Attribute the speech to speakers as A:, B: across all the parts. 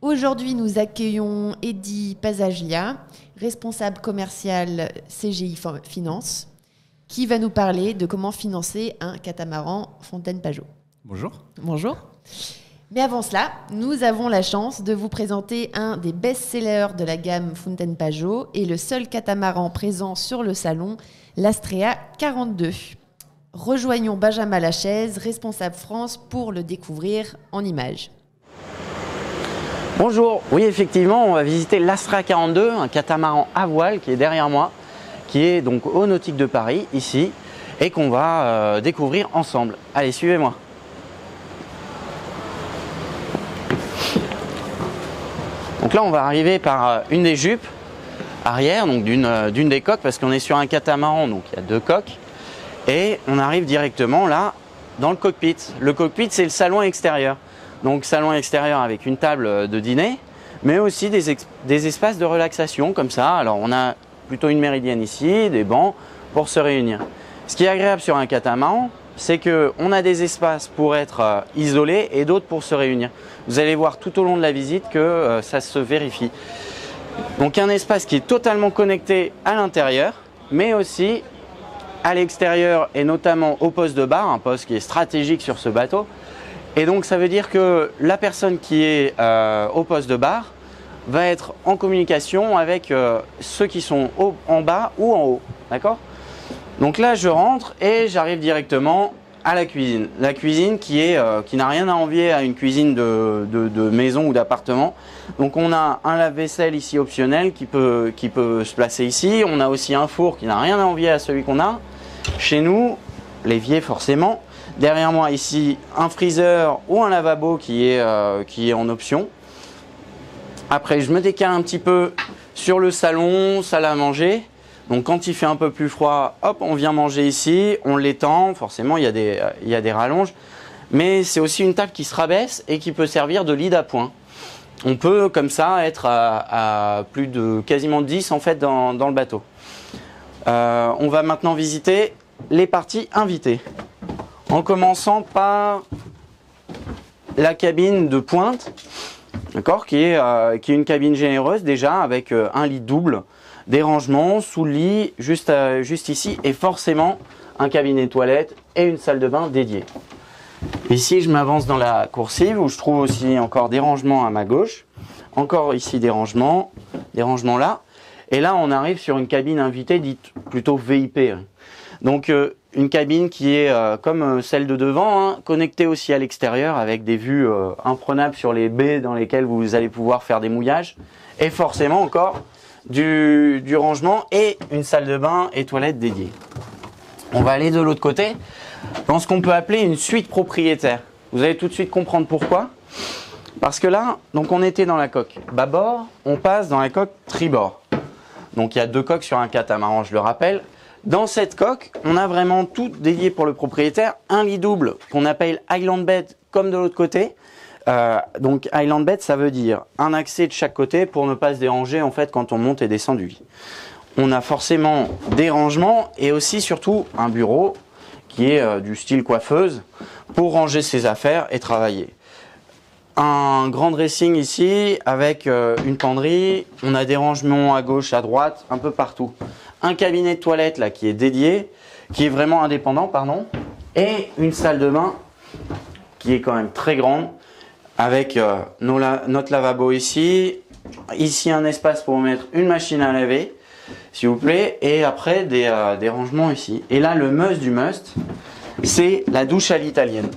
A: Aujourd'hui, nous accueillons Eddy Pasaglia, responsable commercial CGI Finance, qui va nous parler de comment financer un catamaran Fontaine-Pajot.
B: Bonjour.
A: Bonjour. Mais avant cela, nous avons la chance de vous présenter un des best-sellers de la gamme Fontaine-Pajot et le seul catamaran présent sur le salon, l'Astrea 42. Rejoignons Benjamin Lachaise, responsable France, pour le découvrir en images.
C: Bonjour, oui effectivement on va visiter l'Astrea 42, un catamaran à voile qui est derrière moi, qui est donc au Nautique de Paris, ici, et qu'on va découvrir ensemble. Allez, suivez-moi. Donc là on va arriver par une des jupes arrière, donc d'une des coques, parce qu'on est sur un catamaran, donc il y a deux coques, et on arrive directement là dans le cockpit. Le cockpit c'est le salon extérieur. Donc salon extérieur avec une table de dîner, mais aussi des espaces de relaxation comme ça. Alors on a plutôt une méridienne ici, des bancs pour se réunir. Ce qui est agréable sur un catamaran, c'est qu'on a des espaces pour être isolés et d'autres pour se réunir. Vous allez voir tout au long de la visite que ça se vérifie. Donc un espace qui est totalement connecté à l'intérieur, mais aussi à l'extérieur et notamment au poste de bar, un poste qui est stratégique sur ce bateau. Et donc ça veut dire que la personne qui est au poste de bar va être en communication avec ceux qui sont en bas ou en haut. D'accord? Donc là je rentre et j'arrive directement à la cuisine. La cuisine qui n'a rien à envier à une cuisine de maison ou d'appartement. Donc on a un lave-vaisselle ici optionnel qui peut se placer ici. On a aussi un four qui n'a rien à envier à celui qu'on a chez nous, l'évier forcément. Derrière moi ici un freezer ou un lavabo qui est en option. Après je me décale un petit peu sur le salon, salle à manger. Donc quand il fait un peu plus froid, hop, on vient manger ici, on l'étend. Forcément il y a des rallonges. Mais c'est aussi une table qui se rabaisse et qui peut servir de lit d'appoint. On peut comme ça être à plus de quasiment 10 en fait dans le bateau. On va maintenant visiter les parties invitées. En commençant par la cabine de pointe, d'accord, qui est une cabine généreuse déjà avec un lit double, des rangements sous le lit juste ici et forcément un cabinet toilette et une salle de bain dédiée. Ici je m'avance dans la coursive où je trouve aussi encore des rangements à ma gauche, encore ici des rangements là, et là on arrive sur une cabine invitée dite plutôt VIP. Donc une cabine qui est comme celle de devant, hein, connectée aussi à l'extérieur avec des vues imprenables sur les baies dans lesquelles vous allez pouvoir faire des mouillages. Et forcément encore du rangement et une salle de bain et toilette dédiée. On va aller de l'autre côté dans ce qu'on peut appeler une suite propriétaire. Vous allez tout de suite comprendre pourquoi. Parce que là, donc on était dans la coque bâbord, on passe dans la coque tribord. Donc il y a deux coques sur un catamaran, je le rappelle. Dans cette coque, on a vraiment tout dédié pour le propriétaire. Un lit double qu'on appelle Island Bed comme de l'autre côté. Donc Island Bed, ça veut dire un accès de chaque côté pour ne pas se déranger en fait quand on monte et descend du lit. On a forcément des rangements et aussi surtout un bureau qui est du style coiffeuse pour ranger ses affaires et travailler. Un grand dressing ici avec une penderie. On a des rangements à gauche, à droite, un peu partout. Un cabinet de toilette là qui est dédié, qui est vraiment indépendant, pardon, et une salle de bain qui est quand même très grande avec notre lavabo ici un espace pour mettre une machine à laver, s'il vous plaît, et après des rangements ici. Et là le must du must, c'est la douche à l'italienne.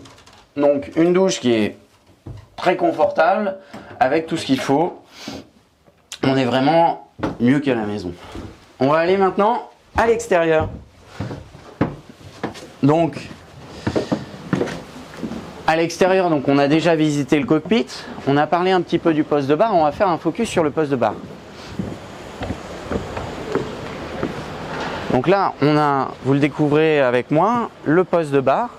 C: Donc une douche qui est très confortable avec tout ce qu'il faut. On est vraiment mieux qu'à la maison. On va aller maintenant à l'extérieur. Donc, à l'extérieur, donc on a déjà visité le cockpit. On a parlé un petit peu du poste de bar. On va faire un focus sur le poste de bar. Donc là, on a, vous le découvrez avec moi, le poste de bar.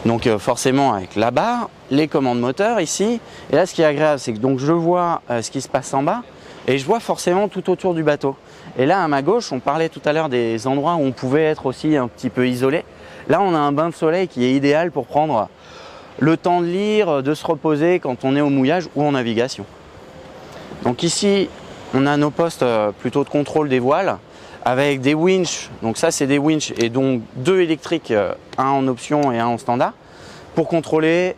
C: Donc forcément avec la barre, les commandes moteurs ici. Et là, ce qui est agréable, c'est que donc je vois ce qui se passe en bas et je vois forcément tout autour du bateau. Et là, à ma gauche, on parlait tout à l'heure des endroits où on pouvait être aussi un petit peu isolé. Là, on a un bain de soleil qui est idéal pour prendre le temps de lire, de se reposer quand on est au mouillage ou en navigation. Donc ici, on a nos postes plutôt de contrôle des voiles avec des winches. Donc ça, c'est des winches et donc 2 électriques, un en option et un en standard, pour contrôler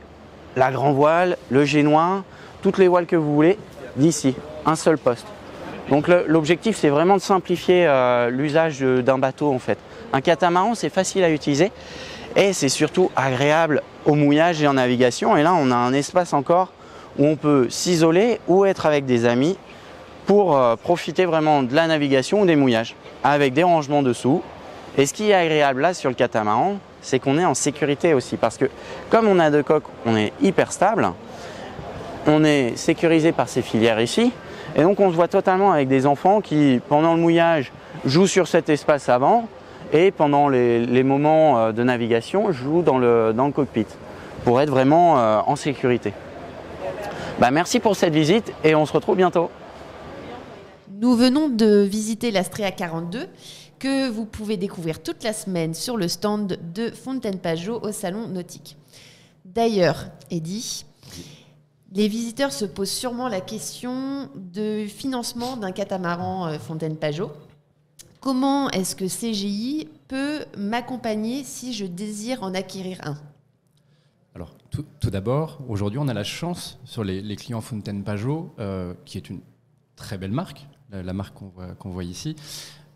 C: la grand voile, le génois, toutes les voiles que vous voulez, d'ici, un seul poste. Donc l'objectif, c'est vraiment de simplifier l'usage d'un bateau en fait. Un catamaran, c'est facile à utiliser et c'est surtout agréable au mouillage et en navigation. Et là, on a un espace encore où on peut s'isoler ou être avec des amis pour profiter vraiment de la navigation ou des mouillages, avec des rangements dessous. Et ce qui est agréable là sur le catamaran, c'est qu'on est en sécurité aussi, parce que comme on a 2 coques, on est hyper stable, on est sécurisé par ces filières ici, et donc on se voit totalement avec des enfants qui, pendant le mouillage, jouent sur cet espace avant, et pendant les moments de navigation, jouent dans le cockpit, pour être vraiment en sécurité. Merci pour cette visite, et on se retrouve bientôt.
A: Nous venons de visiter l'Astrea 42, que vous pouvez découvrir toute la semaine sur le stand de Fountaine Pajot au Salon Nautique. D'ailleurs, Eddy, les visiteurs se posent sûrement la question de financement d'un catamaran Fountaine Pajot. Comment est-ce que CGI peut m'accompagner si je désire en acquérir un ?
B: Alors, tout d'abord, aujourd'hui, on a la chance sur les clients Fountaine Pajot, qui est une très belle marque, la marque qu'on voit ici.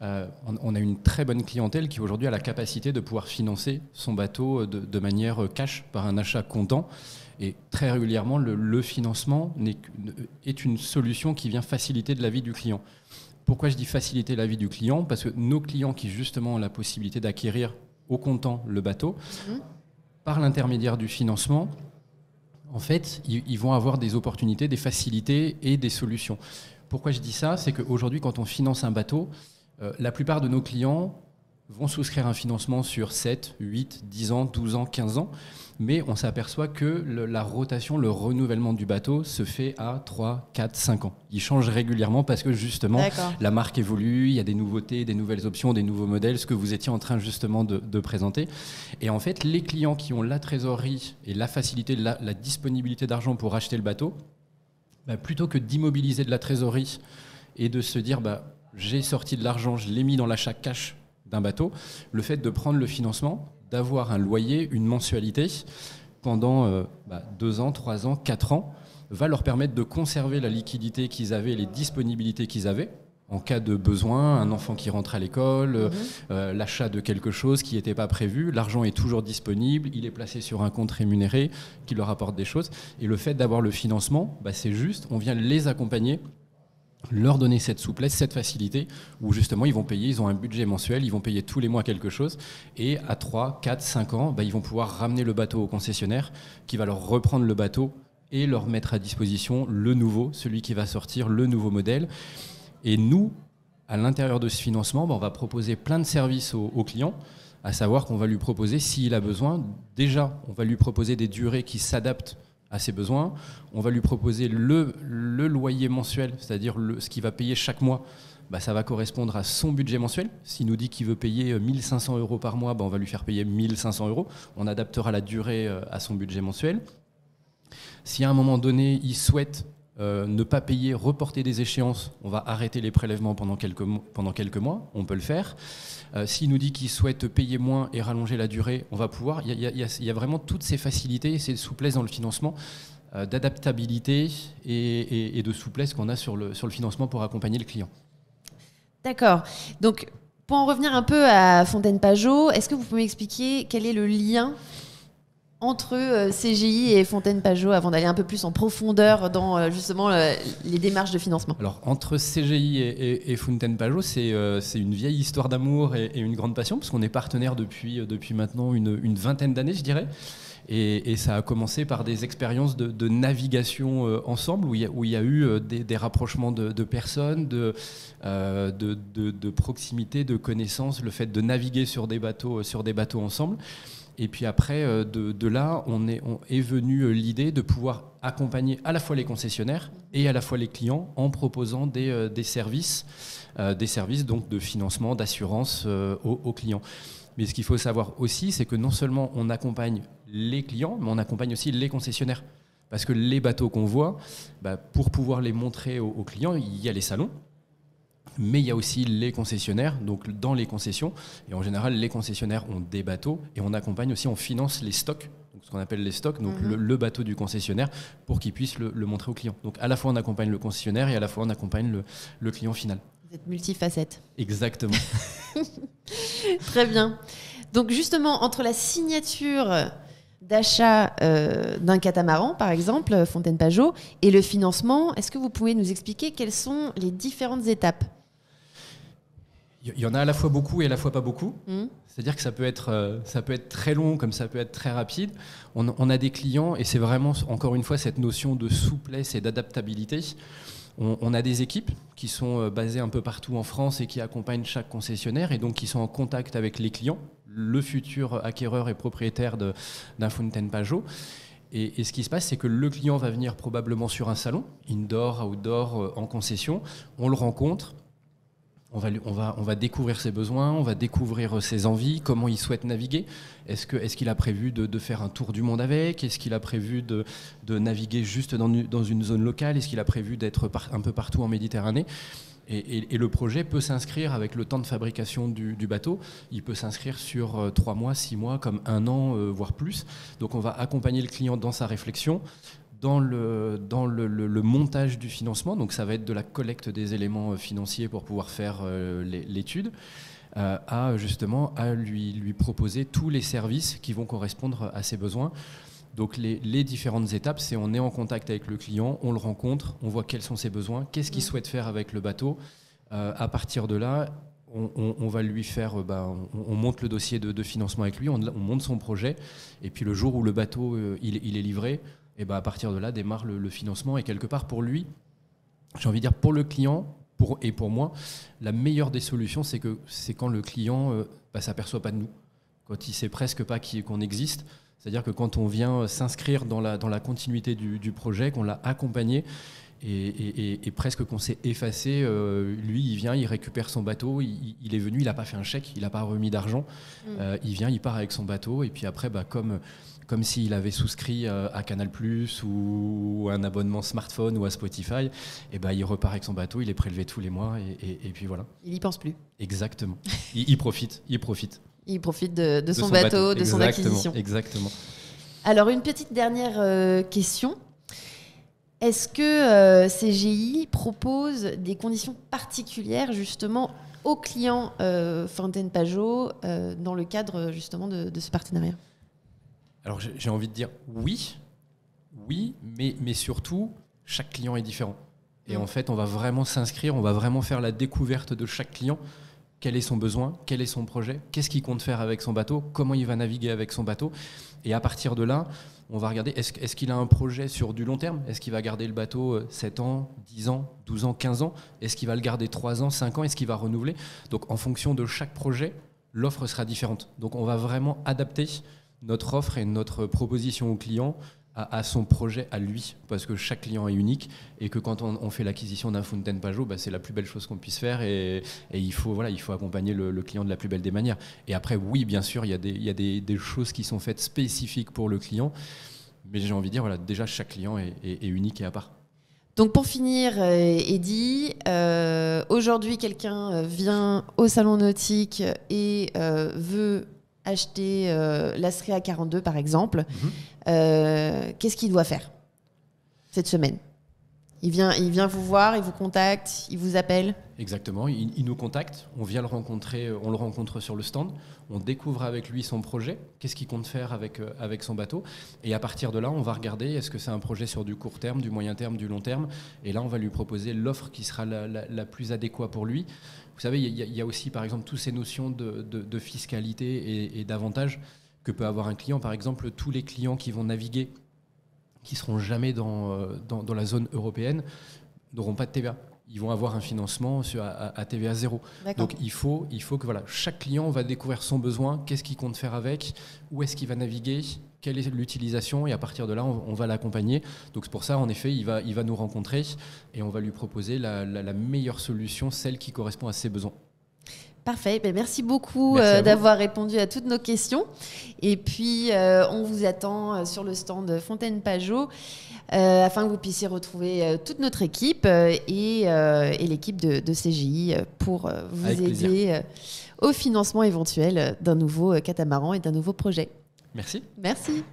B: On a une très bonne clientèle qui aujourd'hui a la capacité de pouvoir financer son bateau de manière cash par un achat comptant. Et très régulièrement, le financement est une solution qui vient faciliter de la vie du client. Pourquoi je dis faciliter la vie du client ? Parce que nos clients qui justement ont la possibilité d'acquérir au comptant le bateau, par l'intermédiaire du financement, en fait, ils vont avoir des opportunités, des facilités et des solutions. Pourquoi je dis ça ? C'est qu'aujourd'hui, quand on finance un bateau, la plupart de nos clients vont souscrire un financement sur 7, 8, 10 ans, 12 ans, 15 ans, mais on s'aperçoit que la rotation, le renouvellement du bateau se fait à 3, 4, 5 ans. Il change régulièrement parce que justement, la marque évolue, il y a des nouveautés, des nouvelles options, des nouveaux modèles, ce que vous étiez en train justement de présenter. Et en fait, les clients qui ont la trésorerie et la facilité, la disponibilité d'argent pour acheter le bateau, plutôt que d'immobiliser de la trésorerie et de se dire j'ai sorti de l'argent, je l'ai mis dans l'achat cash d'un bateau, le fait de prendre le financement, d'avoir un loyer, une mensualité pendant 2 ans, 3 ans, 4 ans, va leur permettre de conserver la liquidité qu'ils avaient, les disponibilités qu'ils avaient, en cas de besoin, un enfant qui rentre à l'école, l'achat de quelque chose qui n'était pas prévu, l'argent est toujours disponible, il est placé sur un compte rémunéré qui leur apporte des choses. Et le fait d'avoir le financement, c'est juste, on vient les accompagner, leur donner cette souplesse, cette facilité, où justement ils vont payer, ils ont un budget mensuel, ils vont payer tous les mois quelque chose, et à 3, 4, 5 ans, ils vont pouvoir ramener le bateau au concessionnaire, qui va leur reprendre le bateau et leur mettre à disposition le nouveau, celui qui va sortir, le nouveau modèle. Et nous, à l'intérieur de ce financement, on va proposer plein de services au client, à savoir qu'on va lui proposer, s'il a besoin, déjà, on va lui proposer des durées qui s'adaptent à ses besoins. On va lui proposer le loyer mensuel, c'est-à-dire ce qu'il va payer chaque mois. Ça va correspondre à son budget mensuel. S'il nous dit qu'il veut payer 1 500 € par mois, on va lui faire payer 1 500 €. On adaptera la durée à son budget mensuel. Si à un moment donné, il souhaite ne pas payer, reporter des échéances, on va arrêter les prélèvements pendant quelques mois, on peut le faire. S'il nous dit qu'il souhaite payer moins et rallonger la durée, on va pouvoir. Il y a vraiment toutes ces facilités et ces souplesses dans le financement, d'adaptabilité et de souplesse qu'on a sur le financement pour accompagner le client.
A: D'accord. Donc, pour en revenir un peu à Fountaine Pajot, est-ce que vous pouvez m'expliquer quel est le lien entre CGI et Fountaine Pajot avant d'aller un peu plus en profondeur dans justement les démarches de financement?
B: Alors, entre CGI et Fountaine Pajot, c'est une vieille histoire d'amour et une grande passion, parce qu'on est partenaires depuis maintenant une vingtaine d'années, je dirais. Et ça a commencé par des expériences de navigation ensemble, où il y a eu des rapprochements de personnes, de proximité, de connaissances, le fait de naviguer sur des bateaux ensemble. Et puis après, de là, est venue l'idée de pouvoir accompagner à la fois les concessionnaires et à la fois les clients en proposant des services donc de financement, d'assurance aux clients. Mais ce qu'il faut savoir aussi, c'est que non seulement on accompagne les clients, mais on accompagne aussi les concessionnaires. Parce que les bateaux qu'on voit, pour pouvoir les montrer aux clients, il y a les salons, mais il y a aussi les concessionnaires, donc dans les concessions. Et en général, les concessionnaires ont des bateaux et on accompagne aussi, on finance les stocks, donc ce qu'on appelle les stocks, donc le bateau du concessionnaire, pour qu'il puisse le montrer au client. Donc à la fois on accompagne le concessionnaire et à la fois on accompagne le client final.
A: Vous êtes multifacette.
B: Exactement.
A: Très bien. Donc justement, entre la signature d'achat d'un catamaran, par exemple, Fontaine Pajot, et le financement, est-ce que vous pouvez nous expliquer quelles sont les différentes étapes ?
B: Il y en a à la fois beaucoup et à la fois pas beaucoup. C'est-à-dire que ça peut être très long comme ça peut être très rapide. On a des clients, et c'est vraiment, encore une fois, cette notion de souplesse et d'adaptabilité. On a des équipes qui sont basées un peu partout en France et qui accompagnent chaque concessionnaire et donc qui sont en contact avec les clients, le futur acquéreur et propriétaire d'un Fontaine Pajot. Et ce qui se passe, c'est que le client va venir probablement sur un salon, indoor, outdoor, en concession. On le rencontre. On va découvrir ses besoins, on va découvrir ses envies, comment il souhaite naviguer. Est-ce qu'il a prévu de faire un tour du monde avec ? Est-ce qu'il a prévu de naviguer juste dans une zone locale ? Est-ce qu'il a prévu d'être un peu partout en Méditerranée ? Et le projet peut s'inscrire avec le temps de fabrication du bateau. Il peut s'inscrire sur 3 mois, 6 mois, comme 1 an, voire plus. Donc on va accompagner le client dans sa réflexion, dans le montage du financement, donc ça va être de la collecte des éléments financiers pour pouvoir faire l'étude, à lui proposer tous les services qui vont correspondre à ses besoins. Donc les différentes étapes, c'est on est en contact avec le client, on le rencontre, on voit quels sont ses besoins, qu'est-ce qu'il souhaite faire avec le bateau. À partir de là, on va lui faire, on monte le dossier de financement avec lui, on monte son projet, et puis le jour où le bateau il est livré, et à partir de là démarre le financement. Et quelque part pour lui, j'ai envie de dire pour le client et pour moi, la meilleure des solutions, c'est quand le client s'aperçoit pas de nous, quand il sait presque pas qu'on existe. C'est-à-dire que quand on vient s'inscrire dans la continuité du projet, qu'on l'a accompagné et presque qu'on s'est effacé, lui il vient, il récupère son bateau, il est venu, il n'a pas fait un chèque, il n'a pas remis d'argent, il vient, il part avec son bateau et puis après comme s'il avait souscrit à Canal+, ou un abonnement smartphone ou à Spotify, il repart avec son bateau, il est prélevé tous les mois et puis voilà.
A: Il n'y pense plus.
B: Exactement. Il profite.
A: Il profite de son bateau, de son acquisition.
B: Exactement.
A: Alors, une petite dernière question. Est-ce que CGI propose des conditions particulières, justement, aux clients Fontaine Pajot dans le cadre, justement, de ce partenariat ?
B: Alors, j'ai envie de dire oui, mais surtout, chaque client est différent. Et en fait, on va vraiment s'inscrire, on va vraiment faire la découverte de chaque client. Quel est son besoin ? Quel est son projet ? Qu'est-ce qu'il compte faire avec son bateau ? Comment il va naviguer avec son bateau ? Et à partir de là, on va regarder, est-ce qu'il a un projet sur du long terme ? Est-ce qu'il va garder le bateau 7 ans, 10 ans, 12 ans, 15 ans ? Est-ce qu'il va le garder 3 ans, 5 ans ? Est-ce qu'il va renouveler ? Donc en fonction de chaque projet, l'offre sera différente. Donc on va vraiment adapter notre offre et notre proposition au client à son projet, à lui, parce que chaque client est unique et que quand on fait l'acquisition d'un Fontaine Pajot, c'est la plus belle chose qu'on puisse faire et il faut accompagner le client de la plus belle des manières. Et après, oui, bien sûr, il y a des choses qui sont faites spécifiques pour le client, mais j'ai envie de dire, déjà, chaque client est unique et à part.
A: Donc pour finir, Eddy, aujourd'hui, quelqu'un vient au salon nautique et veut acheter l'Astrea 42 par exemple, qu'est-ce qu'il doit faire cette semaine ? Il vient vous voir, il vous contacte, il vous appelle ?
B: Exactement, il nous contacte, on vient le rencontrer, on le rencontre sur le stand, on découvre avec lui son projet, qu'est-ce qu'il compte faire avec son bateau, et à partir de là, on va regarder est-ce que c'est un projet sur du court terme, du moyen terme, du long terme, et là on va lui proposer l'offre qui sera la plus adéquate pour lui. Vous savez, il y a aussi par exemple toutes ces notions de fiscalité et d'avantages que peut avoir un client. Par exemple, tous les clients qui vont naviguer, qui ne seront jamais dans la zone européenne, n'auront pas de TVA. Ils vont avoir un financement à TVA 0.
A: D'accord.
B: Donc il faut que chaque client va découvrir son besoin, qu'est-ce qu'il compte faire avec, où est-ce qu'il va naviguer, quelle est l'utilisation, et à partir de là, on va l'accompagner. Donc c'est pour ça, en effet, il va nous rencontrer et on va lui proposer la meilleure solution, celle qui correspond à ses besoins.
A: Parfait. Ben, merci beaucoup
B: Merci à vous.
A: d'avoir répondu à toutes nos questions. Et puis, on vous attend sur le stand Fontaine Pajot afin que vous puissiez retrouver toute notre équipe et l'équipe de CGI pour vous
B: Avec plaisir.
A: aider au financement éventuel d'un nouveau catamaran et d'un nouveau projet.
B: Merci.
A: Merci.